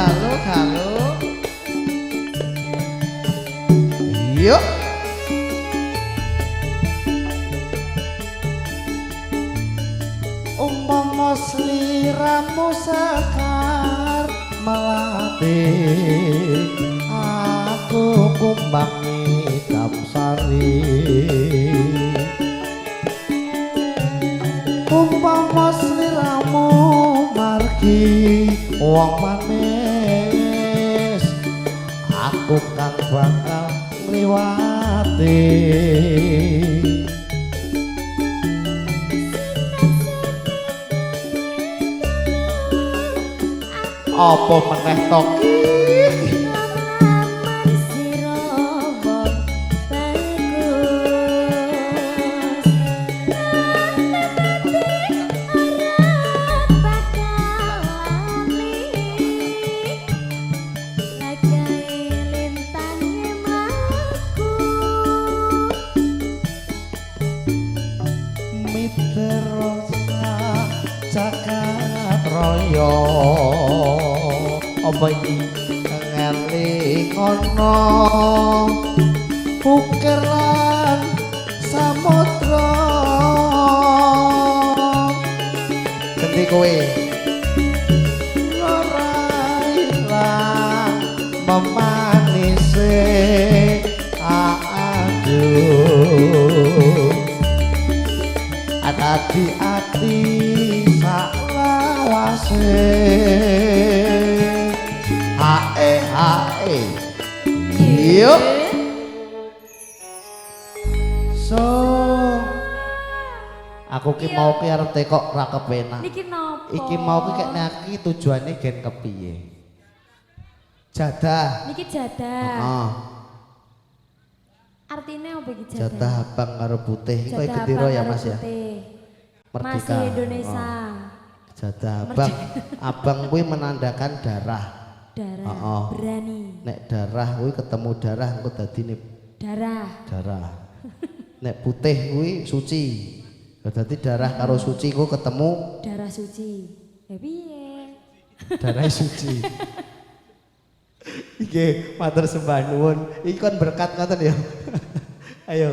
halo. Yuk. Umpama sliramu sekar melatih aku kumbangi Kamsari. Umpama sliramu margi wong manis aku kang bakal ngliwati. Apa meneh to jagat raya apa iki ngelingono ukir lan samudra ganti kowe ora ilang memanise aduh hati-hati salawase hae yuk so aku ki mau ki arep tekok ra kepenak niki napa iki mau ki kek naki tujuane gen kepiye jadah niki jadah heeh artinya apa iki jadah jadah abang karo putih iki koyo gendera ya Mas ya Merdeka masih Indonesia jadah abang abang kuwi menandakan darah berani nek darah kuwi ketemu darah engko dadine darah nek putih kuwi suci dadi darah karo suci ku ketemu darah suci piye darah suci iki matur sembah nuwun iki kon berkat ngoten ya ayo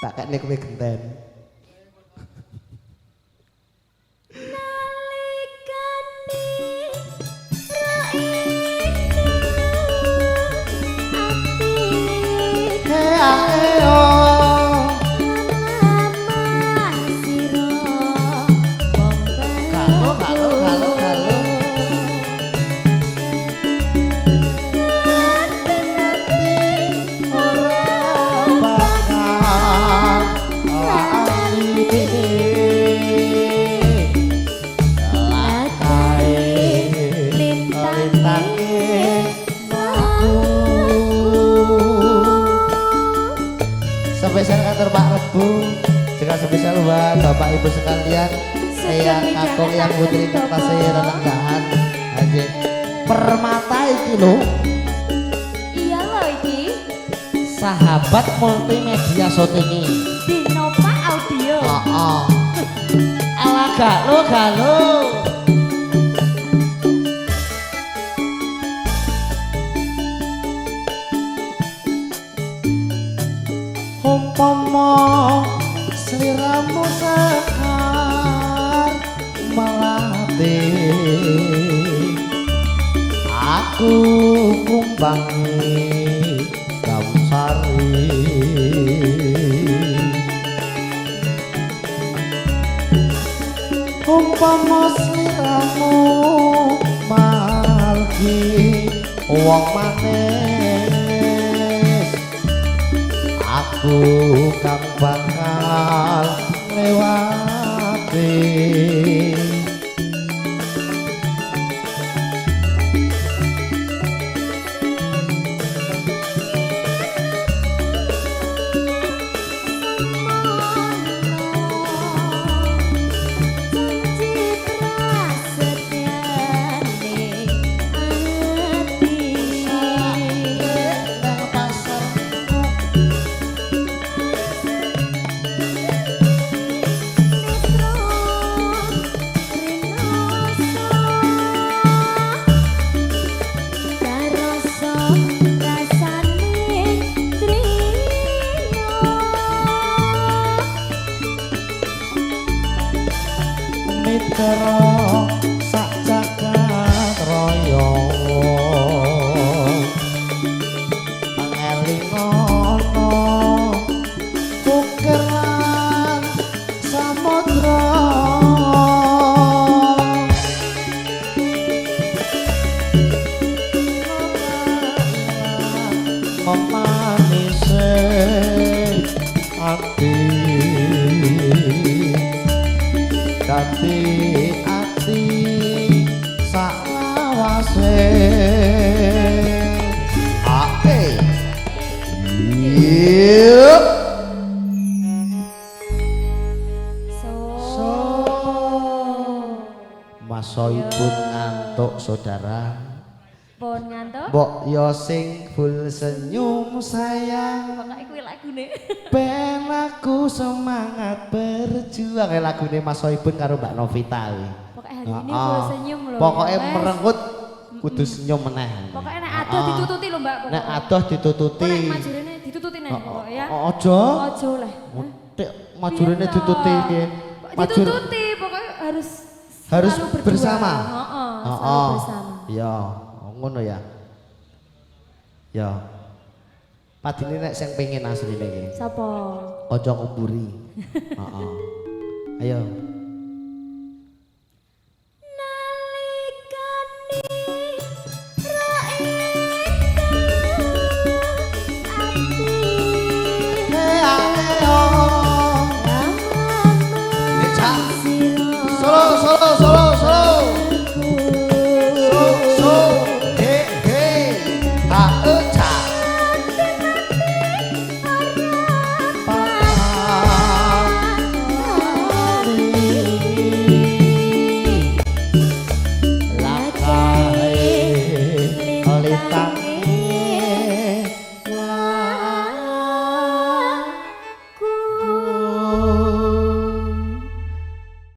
tak kene kowe genten spesial kantor Pak Rebu juga spesial buat Bapak Ibu sekalian saya kakung yang putri kasih renanggahan aja permata iki lho iya lho iki sahabat multimedia syuting Dinova Audio ala galo umpama sliramu sekar melatih aku kumbangi Kamsari umpama sliramu margi wong manis aku kang bakal lewati mitra sak jagat raya pangeling ana kukeran samudra memanise ati dadi ati saklawase ape yuk So. masoipun ngantuk saudara Pon ngantuk. mbok yo sing full senyum sayang Pokoke kuwi lagune. ben aku semangat berjuang kayak lagune Mas Soibun karo Mbak Novita kuwi. Pokoke hari ini full senyum lho. Pokoknya ya, wes. merenggut kudu senyum meneh. Pokoknya nek adoh ditututi lho Mbak. Nek adoh ditututi. Nek majurine ditututi nih pokoknya ya. Ojo. Ojo lah. Nek majurine Iya, ditututi toh. piye? Ditututi pokoknya harus Harus selalu berjuang. bersama. Heeh, selalu bersama. Iya, ngono ya. Ya. Padine nek sing pengen asline iki. Sapa? Ojo kumburi. Heeh. Ayo.